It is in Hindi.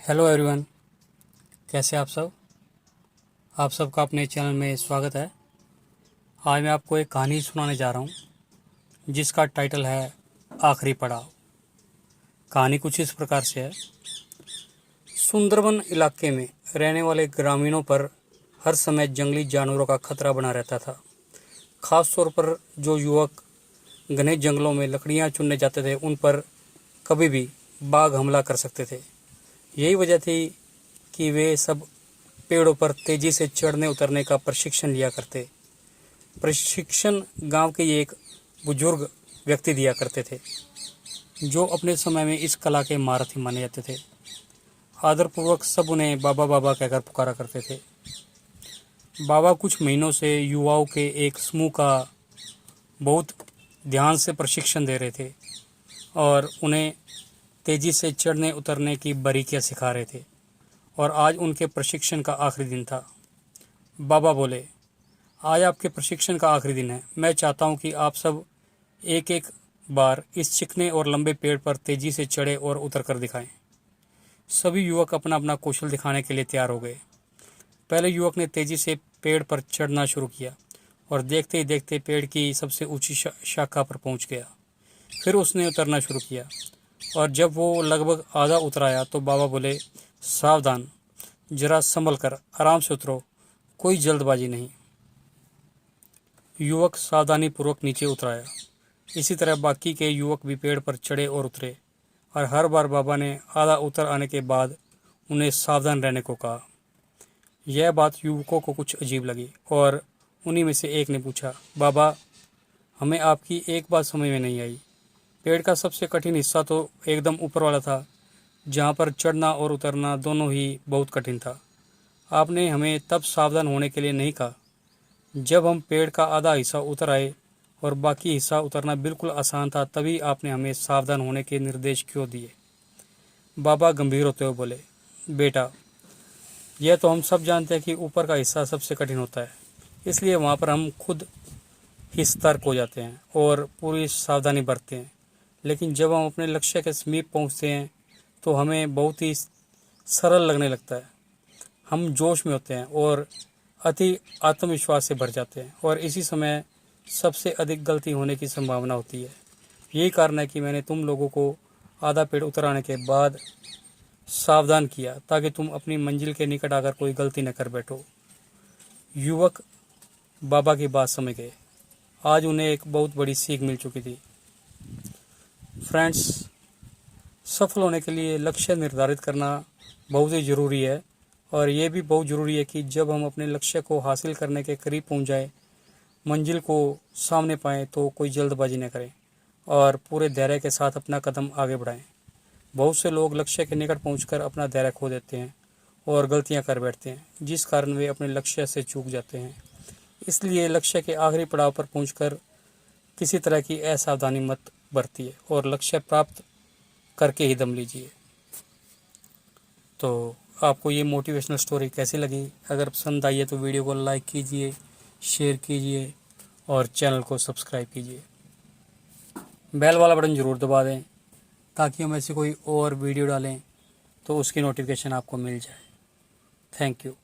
हेलो एवरीवन, कैसे आप सब। आप सबका अपने चैनल में स्वागत है। आज मैं आपको एक कहानी सुनाने जा रहा हूँ जिसका टाइटल है आखिरी पड़ाव। कहानी कुछ इस प्रकार से है। सुंदरबन इलाके में रहने वाले ग्रामीणों पर हर समय जंगली जानवरों का खतरा बना रहता था। खास तौर पर जो युवक घने जंगलों में लकड़ियाँ चुनने जाते थे, उन पर कभी भी बाघ हमला कर सकते थे। यही वजह थी कि वे सब पेड़ों पर तेजी से चढ़ने उतरने का प्रशिक्षण लिया करते। प्रशिक्षण गांव के एक बुजुर्ग व्यक्ति दिया करते थे, जो अपने समय में इस कला के महारथी माने जाते थे। आदरपूर्वक सब उन्हें बाबा बाबा कहकर पुकारा करते थे। बाबा कुछ महीनों से युवाओं के एक समूह का बहुत ध्यान से प्रशिक्षण दे रहे थे और उन्हें तेजी से चढ़ने उतरने की बारीकियां सिखा रहे थे। और आज उनके प्रशिक्षण का आखिरी दिन था। बाबा बोले, आज आपके प्रशिक्षण का आखिरी दिन है। मैं चाहता हूं कि आप सब एक एक बार इस चिकने और लंबे पेड़ पर तेजी से चढ़े और उतर कर दिखाएं। सभी युवक अपना अपना कौशल दिखाने के लिए तैयार हो गए। पहले युवक ने तेजी से पेड़ पर चढ़ना शुरू किया और देखते ही देखते पेड़ की सबसे ऊंची शाखा पर पहुंच गया। फिर उसने उतरना शुरू किया और जब वो लगभग आधा उतर आया तो बाबा बोले, सावधान, जरा संभल कर आराम से उतरो, कोई जल्दबाजी नहीं। युवक सावधानी पूर्वक नीचे उतराया। इसी तरह बाकी के युवक भी पेड़ पर चढ़े और उतरे और हर बार बाबा ने आधा उतर आने के बाद उन्हें सावधान रहने को कहा। यह बात युवकों को कुछ अजीब लगी और उन्हीं में से एक ने पूछा, बाबा, हमें आपकी एक बात समझ में नहीं आई। पेड़ का सबसे कठिन हिस्सा तो एकदम ऊपर वाला था, जहाँ पर चढ़ना और उतरना दोनों ही बहुत कठिन था। आपने हमें तब सावधान होने के लिए नहीं कहा जब हम पेड़ का आधा हिस्सा उतर आए और बाकी हिस्सा उतरना बिल्कुल आसान था, तभी आपने हमें सावधान होने के निर्देश क्यों दिए। बाबा गंभीर होते हुए बोले, बेटा, यह तो हम सब जानते हैं कि ऊपर का हिस्सा सबसे कठिन होता है, इसलिए वहाँ पर हम खुद ही सतर्क हो जाते हैं और पूरी सावधानी बरतते हैं। लेकिन जब हम अपने लक्ष्य के समीप पहुँचते हैं तो हमें बहुत ही सरल लगने लगता है। हम जोश में होते हैं और अति आत्मविश्वास से भर जाते हैं और इसी समय सबसे अधिक गलती होने की संभावना होती है। यही कारण है कि मैंने तुम लोगों को आधा पेड़ उतर आने के बाद सावधान किया, ताकि तुम अपनी मंजिल के निकट आकर कोई गलती न कर बैठो। युवक बाबा की बात समझ गए। आज उन्हें एक बहुत बड़ी सीख मिल चुकी थी। फ्रेंड्स, सफल होने के लिए लक्ष्य निर्धारित करना बहुत ही ज़रूरी है और ये भी बहुत ज़रूरी है कि जब हम अपने लक्ष्य को हासिल करने के करीब पहुंच जाए, मंजिल को सामने पाएं, तो कोई जल्दबाजी न करें और पूरे धैर्य के साथ अपना कदम आगे बढ़ाएं। बहुत से लोग लक्ष्य के निकट पहुंचकर अपना धैर्य खो देते हैं और गलतियां कर बैठते हैं, जिस कारण वे अपने लक्ष्य से चूक जाते हैं। इसलिए लक्ष्य के आखिरी पड़ाव पर पहुंचकर किसी तरह की असावधानी मत बरतिए और लक्ष्य प्राप्त करके ही दम लीजिए। तो आपको ये मोटिवेशनल स्टोरी कैसी लगी? अगर पसंद आई है तो वीडियो को लाइक कीजिए, शेयर कीजिए और चैनल को सब्सक्राइब कीजिए। बेल वाला बटन ज़रूर दबा दें ताकि हम ऐसी कोई और वीडियो डालें तो उसकी नोटिफिकेशन आपको मिल जाए। Thank you.